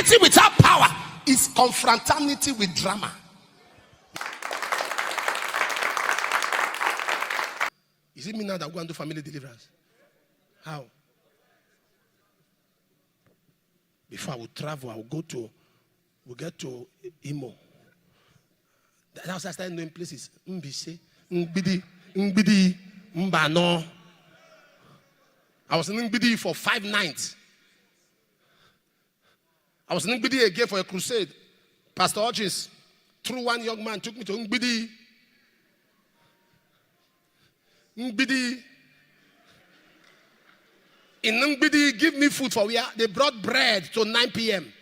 Christianity without power is confraternity with drama. Is it me now that we're going to do family deliverance? How? Before I would travel, we'll get to Imo. That's how I started knowing places. Mbise, Ngbidi, Mbano. I was in Ngbidi for 5 nights. I was in Ngbidi again for a crusade. Pastor Hodges, through one young man, took me to Ngbidi. Ngbidi. In Ngbidi, give me food for where they brought bread to 9 p.m.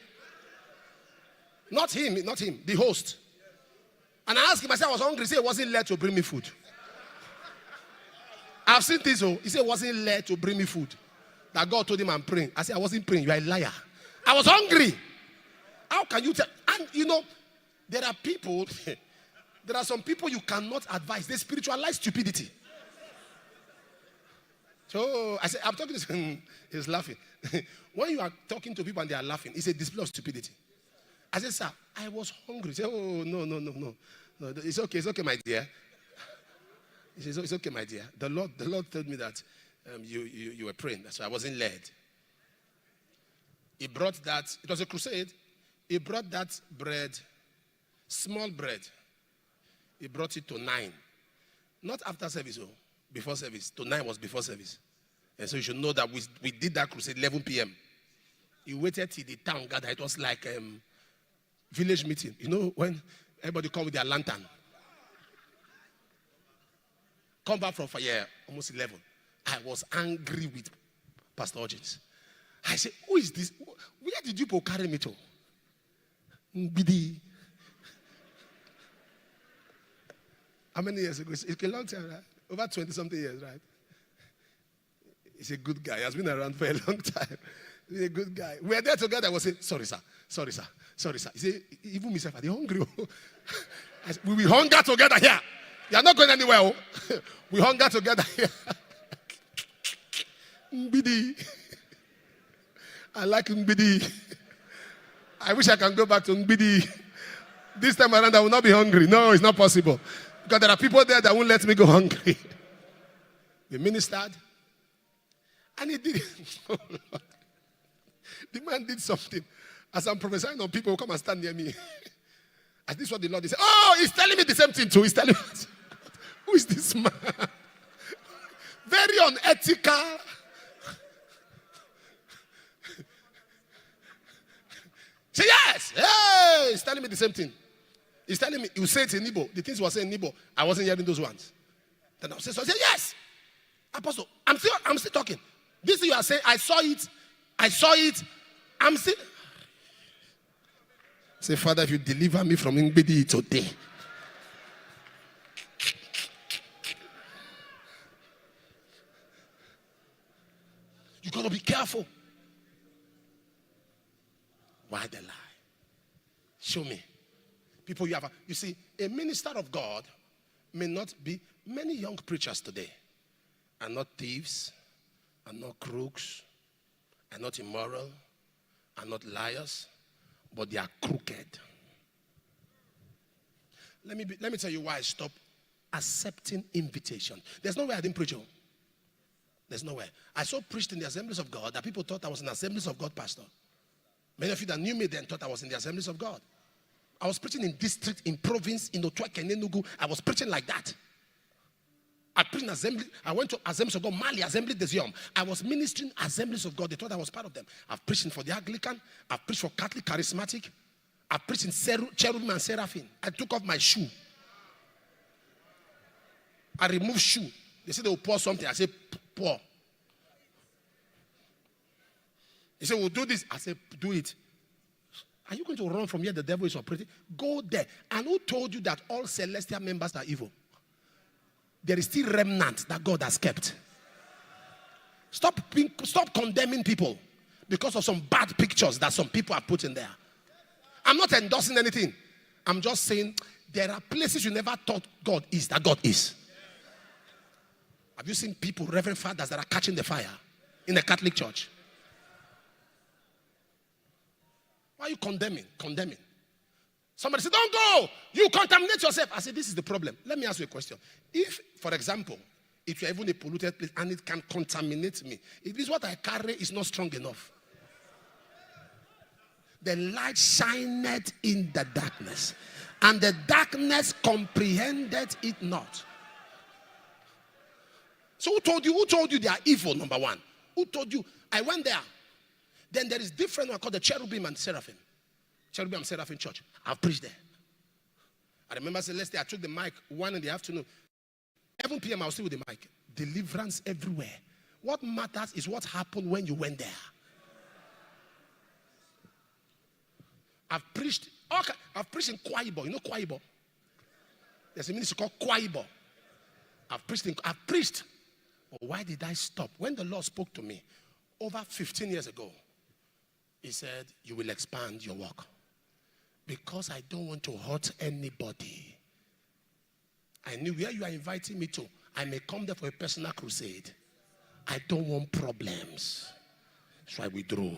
Not him, the host. And I asked him, I said I was hungry. He said he wasn't led to bring me food. I've seen this. He said he wasn't led to bring me food. That God told him I'm praying. I said I wasn't praying. You are a liar. I was hungry. How can you tell? And you know, there are people, there are some people you cannot advise. They spiritualize stupidity. So I said, I'm talking to him. He's laughing. When you are talking to people and they are laughing, it's a display of stupidity. I said, sir, I was hungry. He said, oh, no. It's okay, my dear. He says, it's okay, my dear. The Lord told me that you were praying, so I wasn't led. He brought that, it was a crusade. He brought that bread, small bread. He brought it to 9. Not after service, before service. To 9 was before service. And so you should know that we did that crusade 11 p.m. He waited till the town gathered. It was like village meeting. You know, when everybody come with their lantern. Come back from fire, almost 11. I was angry with Pastor Hodges. I said, who is this? Where did you carry me to? Bidi. How many years ago? It's a long time, right? Over 20-something years, right? He's a good guy. He has been around for a long time. He's a good guy. We were there together. I was saying, sorry, sir. He said, even myself, are they hungry? I said, we will hunger together here. You are not going anywhere. We hunger together here. Mbidi. I like Mbidi. I wish I can go back to Mbidi. This time around, I will not be hungry. No, it's not possible. Because there are people there that won't let me go hungry. They ministered. And he did it. The man did something. As I'm prophesying on people who come and stand near me. And this is what the Lord is saying. Oh, he's telling me the same thing too. He's telling me, who is this man? Very unethical. Say yes. Hey, he's telling me the same thing. He's telling me, he will say it in Igbo. The things he was saying in Igbo, I wasn't hearing those ones. Then I'll say, so I say, yes. Apostle, I'm still talking. This thing you are saying, I saw it. I'm still. Say, Father, if you deliver me from Ngbidi today. You got to be careful. Why the lie? Show me. People you see, a minister of God may not be, many young preachers today are not thieves, are not crooks, are not immoral, are not liars, but they are crooked. Let me tell you why I stopped accepting invitation. There's no way I didn't preach. There's no way. I so preached in the Assemblies of God that people thought I was an Assemblies of God pastor. Many of you that knew me then thought I was in the Assemblies of God. I was preaching in district, in province, in Otuake and Enugu. I was preaching like that. I preached in assembly. I went to Assemblies of God, Mali, Assembly des Hommes. I was ministering Assemblies of God. They thought I was part of them. I've preached for the Anglican. I've preached for Catholic Charismatic. I've preached in Cherubim and Seraphim. I took off my shoe. I removed shoe. They said they will pour something. I said, pour. He said, we'll do this. I said, do it. Are you going to run from here? The devil is operating. Go there. And who told you that all celestial members are evil? There is still remnant that God has kept. Stop condemning people because of some bad pictures that some people have put in there. I'm not endorsing anything. I'm just saying there are places you never thought God is, that God is. Have you seen people, reverend fathers, that are catching the fire in the Catholic Church? Why are you condemning? Condemning. Somebody said, don't go. You contaminate yourself. I said, this is the problem. Let me ask you a question. If, for example, if you're even a polluted place and it can contaminate me, it means what I carry is not strong enough. The light shineth in the darkness, and the darkness comprehended it not. So who told you? Who told you they are evil, number one? Who told you? I went there. Then there is different one called the cherubim and seraphim. Cherubim and seraphim church. I've preached there. I remember Celeste, I took the mic 1 in the afternoon. 11 p.m. I was still with the mic. Deliverance everywhere. What matters is what happened when you went there. I've preached in Kwaibo. You know Kwaibo? There's a ministry called Kwaibo. I've preached. But why did I stop? When the Lord spoke to me over 15 years ago, he said, you will expand your work. Because I don't want to hurt anybody. I knew where you are inviting me to, I may come there for a personal crusade. I don't want problems. So I withdrew.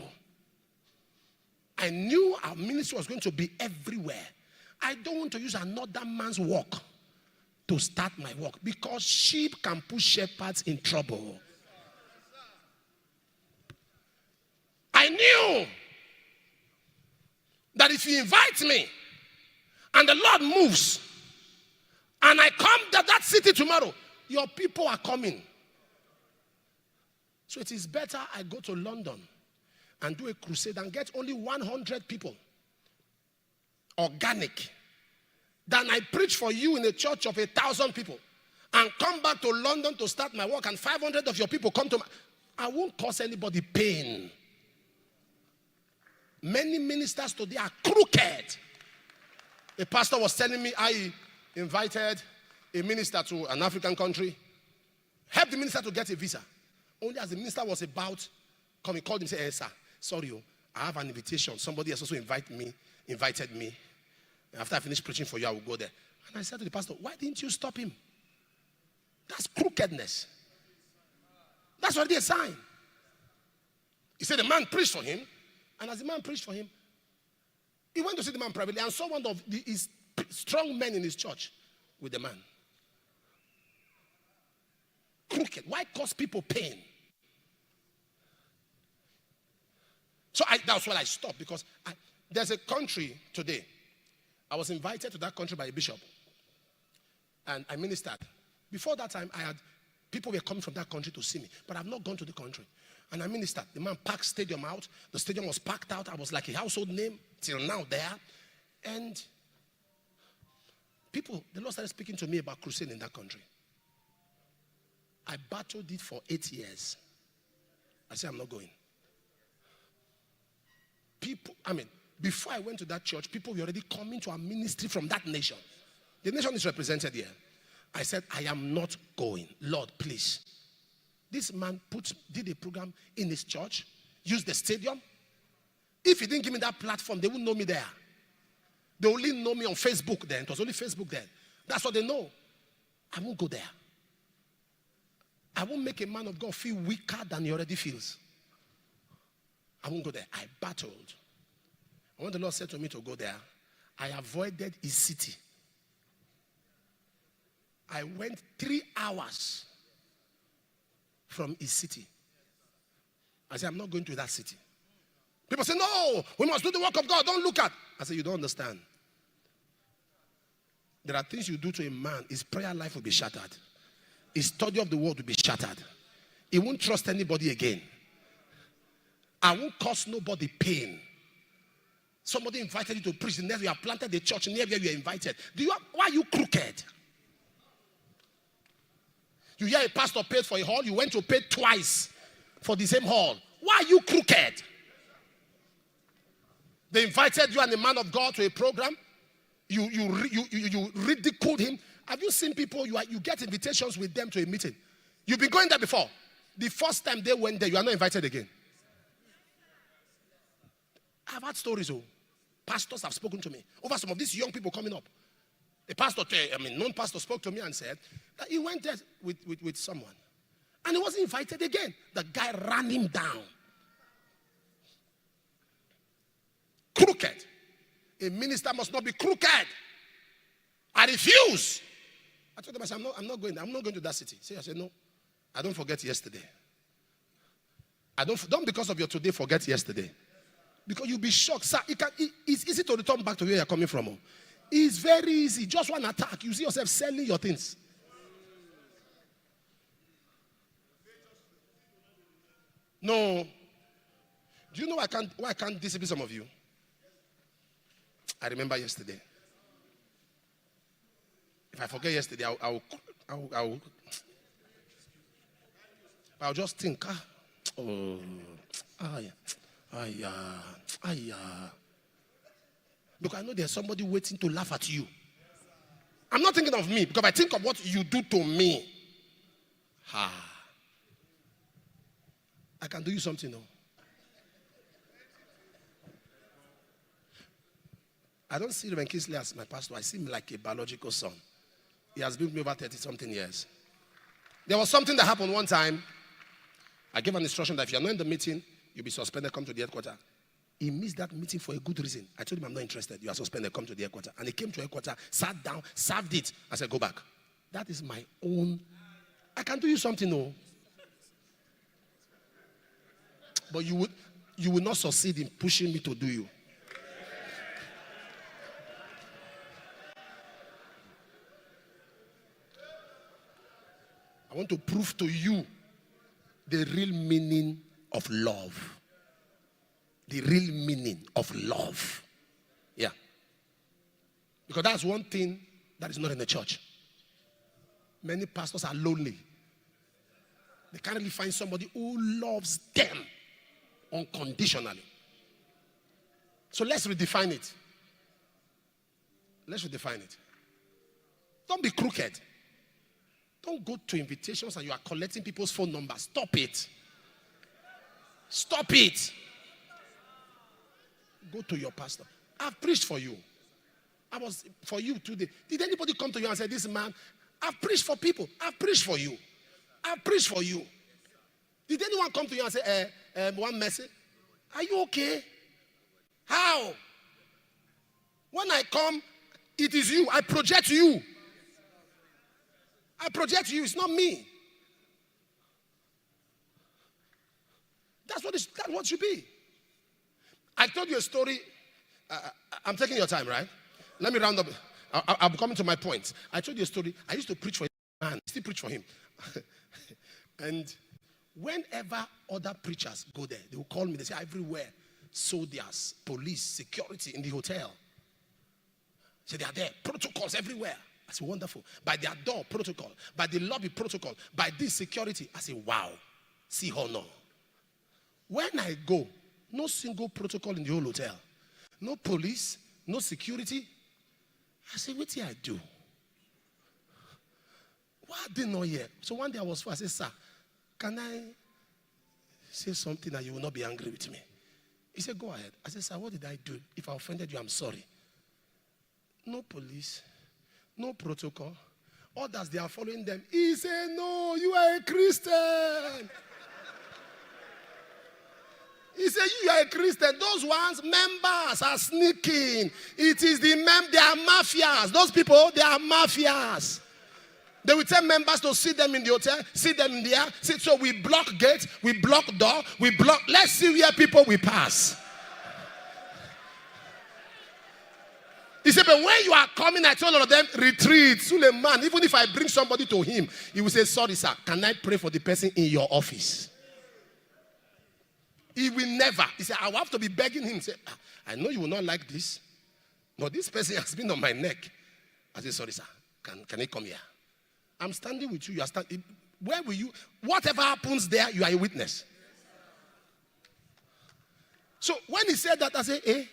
I knew our ministry was going to be everywhere. I don't want to use another man's work to start my work, because sheep can put shepherds in trouble. I knew that if you invite me and the Lord moves and I come to that city tomorrow, your people are coming. So it is better I go to London and do a crusade and get only 100 people, organic, than I preach for you in a church of 1,000 people and come back to London to start my work and 500 of your people come to I won't cause anybody pain. Many ministers today are crooked. A pastor was telling me I invited a minister to an African country, helped the minister to get a visa. Only as the minister was about coming, called him and said, hey, sir, sorry, I have an invitation. Somebody else also invited me. After I finish preaching for you, I will go there. And I said to the pastor, why didn't you stop him? That's crookedness. That's already a sign. He said the man preached for him. And as the man preached for him, he went to see the man privately and saw one of his strong men in his church with the man. Crooked. Why cause people pain? So that's why I stopped, because there's a country today. I was invited to that country by a bishop. And I ministered. Before that time, people were coming from that country to see me. But I've not gone to the country. And I ministered. The man packed stadium out. The stadium was packed out. I was like a household name till now there. And the Lord started speaking to me about crusade in that country. I battled it for 8 years. I said, I'm not going. Before I went to that church, people were already coming to our ministry from that nation. The nation is represented here. I said, I am not going. Lord, please. This man did a program in his church, used the stadium. If he didn't give me that platform, they wouldn't know me there. They only know me on Facebook then. It was only Facebook then. That's what they know. I won't go there. I won't make a man of God feel weaker than he already feels. I won't go there. I battled. And when the Lord said to me to go there, I avoided his city. I went 3 hours from his city. I said, I'm not going to that city. People say, no, we must do the work of God. Don't look at. I said, you don't understand. There are things you do to a man, his prayer life will be shattered. His study of the word will be shattered. He won't trust anybody again. I won't cause nobody pain. Somebody invited you to preach. The next you have planted the church near where you are invited. Why are you crooked? You hear a pastor paid for a hall, you went to pay twice for the same hall. Why are you crooked? They invited you and a man of God to a program. You ridiculed him. Have you seen people, you get invitations with them to a meeting? You've been going there before. The first time they went there, you are not invited again. I've had stories, pastors have spoken to me over some of these young people coming up. A known pastor spoke to me and said that he went there with someone. And he wasn't invited again. The guy ran him down. Crooked. A minister must not be crooked. I refuse. I told them, I said, I'm not going to that city. I said, no, I don't forget yesterday. Don't because of your today forget yesterday. Because you'll be shocked. Sir, it's easy to return back to where you're coming from. It's very easy. Just one attack. You see yourself selling your things. No. Do you know why I can't discipline some of you? I remember yesterday. If I forget yesterday, I'll just think, because I know there's somebody waiting to laugh at you. I'm not thinking of me, because I think of what you do to me. I can do you something, no? I don't see Reverend Kingsley as my pastor. I see him like a biological son. He has been with me over 30-something years. There was something that happened one time. I gave an instruction that if you're not in the meeting, you'll be suspended, come to the headquarters. He missed that meeting for a good reason. I told him, I'm not interested. You are suspended, come to the headquarters. And he came to headquarters, sat down, served it. I said, go back. That is my own. I can do you something, no. But you would not succeed in pushing me to do you. I want to prove to you the real meaning of love. The real meaning of love. Yeah. Because that's one thing that is not in the church. Many pastors are lonely. They can't really find somebody who loves them unconditionally. So let's redefine it. Let's redefine it. Don't be crooked. Don't go to invitations and you are collecting people's phone numbers. Stop it. Stop it. Go to your pastor. I've preached for you. I was for you today. Did anybody come to you and say, this man, I've preached for people. I've preached for you. I've preached for you. Did anyone come to you and say, one message? Are you okay? How? When I come, it is you. I project you. I project you. It's not me. That's what it should be. I told you a story. I'm taking your time, right? Let me round up. I'm coming to my point. I told you a story. I used to preach for a man. I still preach for him. And whenever other preachers go there, they will call me. They say, everywhere, soldiers, police, security in the hotel. So they are there. Protocols everywhere. I say, wonderful. By their door, protocol. By the lobby, protocol. By this security. I say, wow. See honor. When I go, no single protocol in the whole hotel. No police, no security. I say, what did I do? Why didn't know yet? So one day I was first. I said, sir, can I say something that you will not be angry with me? He said, go ahead. I said, sir, what did I do? If I offended you, I'm sorry. No police, no protocol. Others, they are following them. He said, no, you are a Christian. He said, you are a Christian. Those ones, members are sneaking. It is they are mafias. Those people, they are mafias. They will tell members to sit them in the hotel, sit them in the air. So we block gates, we block door, we block. Let's see where people will pass. He said, but when you are coming, I told all of them, retreat. Suleman, even if I bring somebody to him, he will say, sorry, sir, can I pray for the person in your office? He will never. He said, I will have to be begging him. He said, I know you will not like this, but this person has been on my neck. I said, sorry, sir, can he come here? I'm standing with you. You are standing. Where will you? Whatever happens there, you are a witness. So when he said that, I said, hey,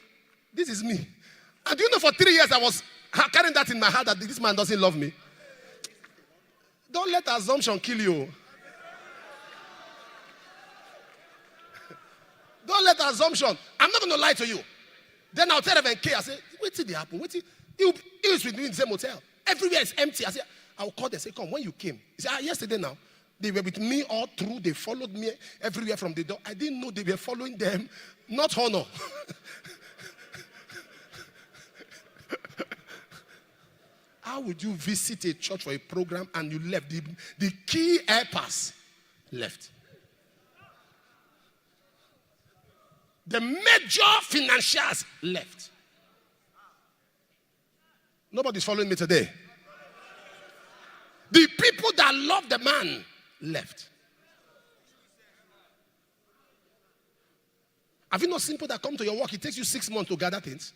this is me. And do you know, for 3 years I was carrying that in my heart that this man doesn't love me. Don't let assumption kill you. Don't let assumption. I'm not going to lie to you. Then I'll tell Reverend K. I say, wait till they happen. Wait till he was with me in the same hotel. Everywhere is empty. I say, I'll call them. Say, come, when you came. He said, yesterday now. They were with me all through. They followed me everywhere from the door. I didn't know they were following them. Not honor. How would you visit a church for a program and you left? The key helpers left. The major financiers left. Nobody's following me today. The people that love the man left. Have you not seen people that come to your work? It takes you 6 months to gather things.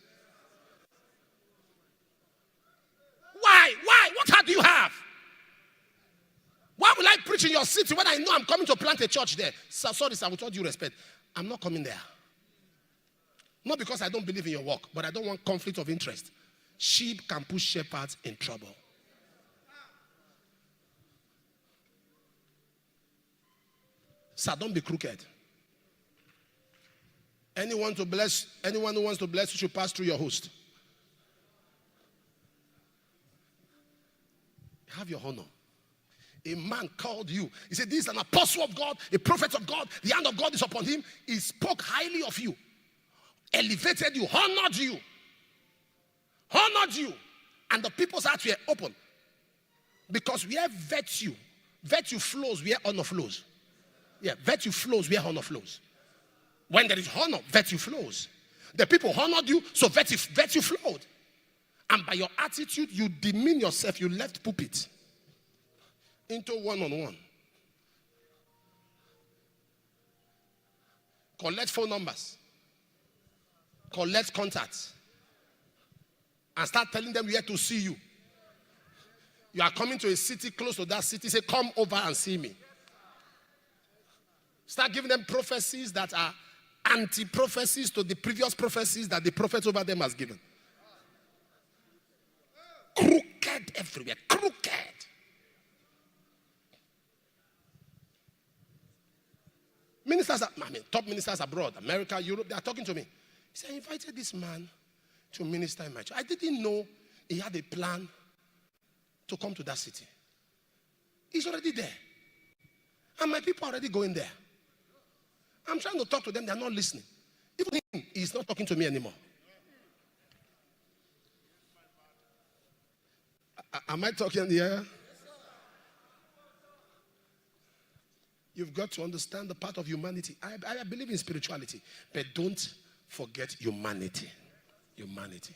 Why? What heart do you have? Why will I preach in your city when I know I'm coming to plant a church there? So, sorry, sir, with all due respect, I'm not coming there. Not because I don't believe in your work, but I don't want conflict of interest. Sheep can put shepherds in trouble. Sir, don't be crooked. Anyone who wants to bless you should pass through your host. Have your honor. A man called you. He said, this is an apostle of God, a prophet of God. The hand of God is upon him. He spoke highly of you, elevated you, honored you. Honored you. And the people's hearts were open. Because where virtue flows, where honor flows. Yeah, virtue flows where honor flows. When there is honor, virtue flows. The people honored you, so virtue flowed. And by your attitude, you demean yourself. You left pulpit into one-on-one. Collect phone numbers. Collect contacts. And start telling them where to see you. You are coming to a city close to that city. Say, come over and see me. Start giving them prophecies that are anti-prophecies to the previous prophecies that the prophet over them has given. Crooked everywhere. Crooked. Top ministers abroad, America, Europe, they are talking to me. He said, I invited this man to minister in my church. I didn't know he had a plan to come to that city. He's already there. And my people are already going there. I'm trying to talk to them, they're not listening. Even him, he's not talking to me anymore. Am I talking in the air? You've got to understand the part of humanity. I believe in spirituality, but don't forget humanity. Humanity.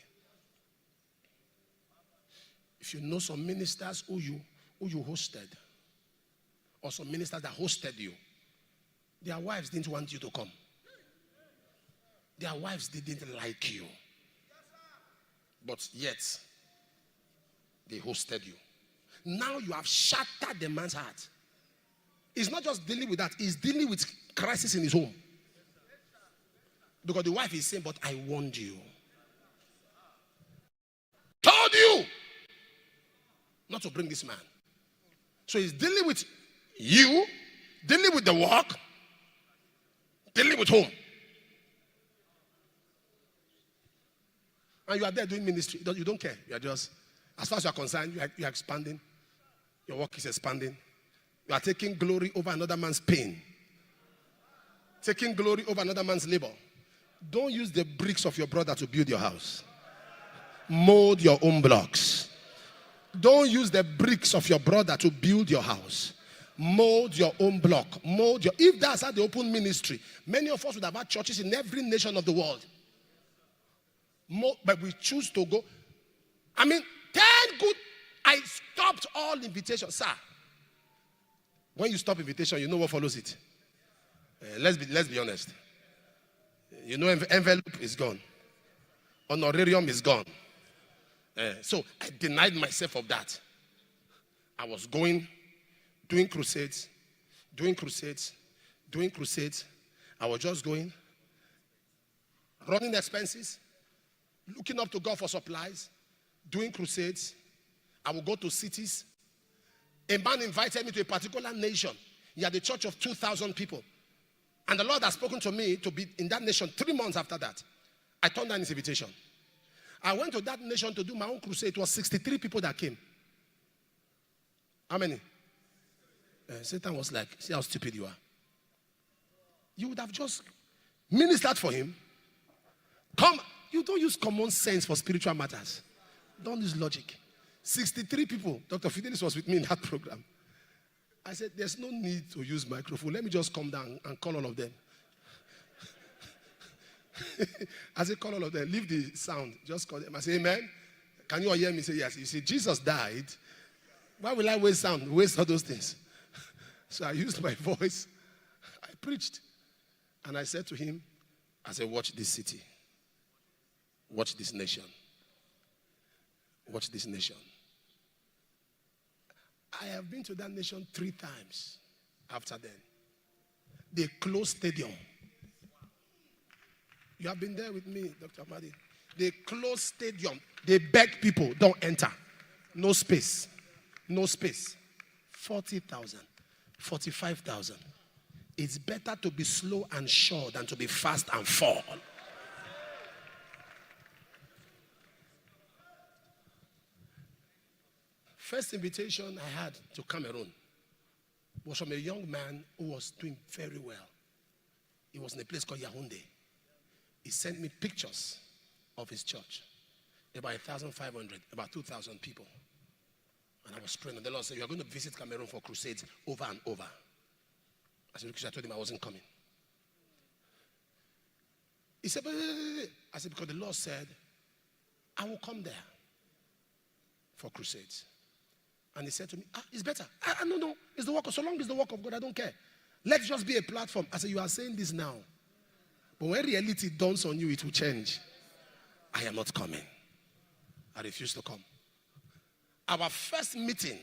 If you know some ministers who you hosted, or some ministers that hosted you, their wives didn't want you to come. Their wives didn't like you. But yet, they hosted you. Now you have shattered the man's heart. He's not just dealing with that, he's dealing with crisis in his home. Because the wife is saying, but I warned you. Told you not to bring this man. So he's dealing with you, dealing with the work, dealing with home. And you are there doing ministry. You don't care. You are just, as far as you are concerned, you are expanding. Your work is expanding. You are taking glory over another man's pain. Taking glory over another man's labor. Don't use the bricks of your brother to build your house. Mold your own blocks. Don't use the bricks of your brother to build your house. Mold your own block. If that's how they open ministry, many of us would have had churches in every nation of the world. But we choose to go. 10 good. I stopped all invitations, sir. When you stop invitation, you know what follows it. Let's be honest. You know, envelope is gone. Honorarium is gone. So I denied myself of that. I was doing crusades. I was just going, running expenses, looking up to God for supplies, doing crusades. I would go to cities. A man invited me to a particular nation. He had a church of 2,000 people. And the Lord has spoken to me to be in that nation 3 months after that. I turned down his invitation. I went to that nation to do my own crusade. It was 63 people that came. How many? Satan was like, see how stupid you are. You would have just ministered for him. You don't use common sense for spiritual matters. Don't use logic. 63 people. Dr. Fidelis was with me in that program. I said, there's no need to use microphone. Let me just come down and call all of them. I said, call all of them. Leave the sound. Just call them. I say, amen. Can you all hear me? Say, yes. You see, Jesus died. Why will I waste sound? Waste all those things. So I used my voice. I preached. And I said to him, I said, watch this city. Watch this nation. Watch this nation. I have been to that nation 3 times after then. They closed stadium. You have been there with me, Dr. Amadi. They closed stadium. They beg people, don't enter. No space. No space. 40,000. 45,000. It's better to be slow and sure than to be fast and fall. First invitation I had to Cameroon was from a young man who was doing very well. He was in a place called Yaoundé. He sent me pictures of his church. About 1,500, about 2,000 people. And I was praying, and the Lord said, you are going to visit Cameroon for crusades over and over. I said, because I told him I wasn't coming. He said, but I said, because the Lord said, I will come there for crusades. And he said to me, it's better. No, it's the work of, so long as the work of God, I don't care. Let's just be a platform. I said, you are saying this now. But when reality dawns on you, it will change. I am not coming. I refuse to come. Our first meeting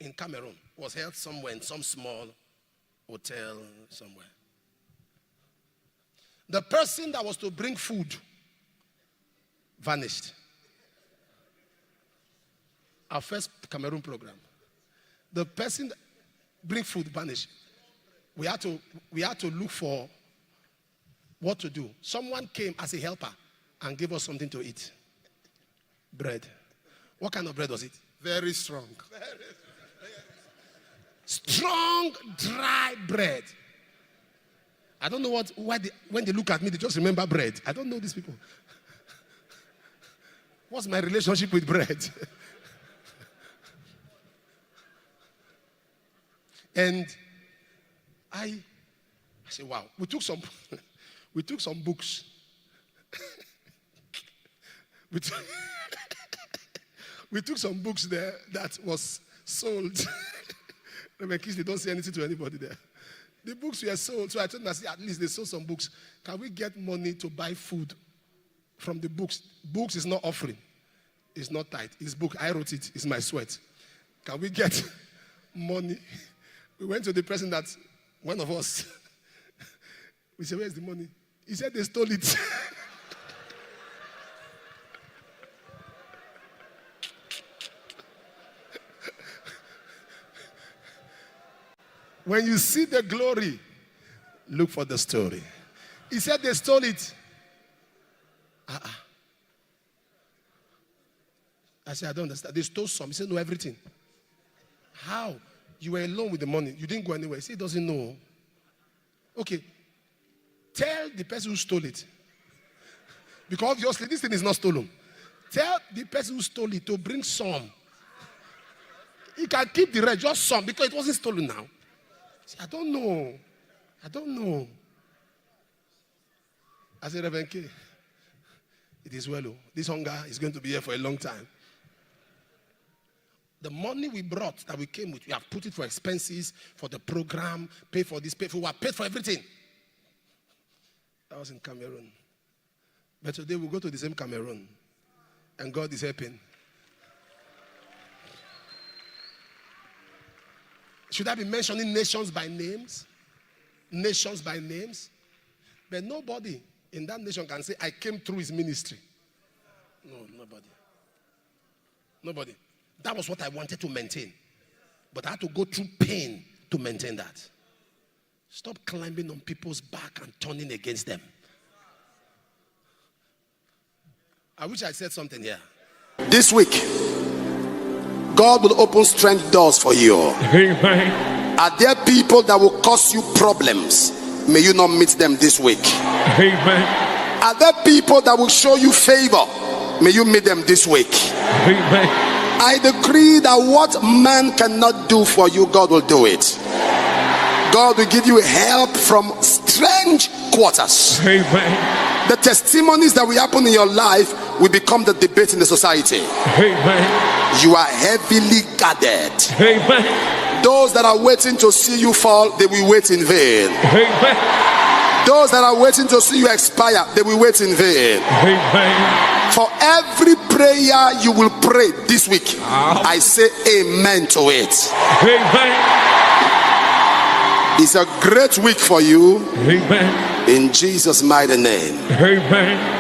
in Cameroon was held somewhere in some small hotel somewhere. The person that was to bring food vanished. Our first Cameroon program. The person that bring food vanished. We had to look for what to do. Someone came as a helper and gave us something to eat. Bread. What kind of bread was it? Very strong. Strong, dry bread. I don't know when they look at me, they just remember bread. I don't know these people. What's my relationship with bread? And I said, wow, we took some books. We took some books there that was sold. My kids, they don't say anything to anybody there. The books were sold. So I told them, I said, at least they sold some books. Can we get money to buy food from the books? Books is not offering. It's not tight. It's book. I wrote it. It's my sweat. Can we get money? We went to the person that one of us, we said, where's the money? He said they stole it. When you see the glory, look for the story. He said they stole it. I said, I don't understand. They stole some. He said, no, everything. How? You were alone with the money. You didn't go anywhere. He said, he doesn't know. Okay. Tell the person who stole it. Because obviously this thing is not stolen. Tell the person who stole it to bring some. He can keep the rest, just some, because it wasn't stolen now. See, I don't know. I said, Reverend K, it is well. This hunger is going to be here for a long time. The money we brought that we came with, we have put it for expenses, for the program, pay for this, pay for what, paid for everything. That was in Cameroon. But today we'll go to the same Cameroon. And God is helping. Should I be mentioning nations by names? Nations by names? But nobody in that nation can say, I came through his ministry. No, nobody. Nobody. That was what I wanted to maintain. But I had to go through pain to maintain that. Stop climbing on people's back and turning against them. I wish I said something here. This week, God will open strange doors for you. Amen. Are there people that will cause you problems? May you not meet them this week. Amen. Are there people that will show you favor? may you meet them this week. Amen. I decree that what man cannot do for you, God will do it. God will give you help from strange quarters. Amen. The testimonies that will happen in your life will become the debate in the society. Amen. You are heavily guarded. Amen. Those that are waiting to see you fall, they will wait in vain. Amen. Those that are waiting to see you expire, they will wait in vain. Amen. For every prayer you will pray this week, I say amen to it. Amen. It's a great week for you. Amen. In Jesus' mighty name. Amen.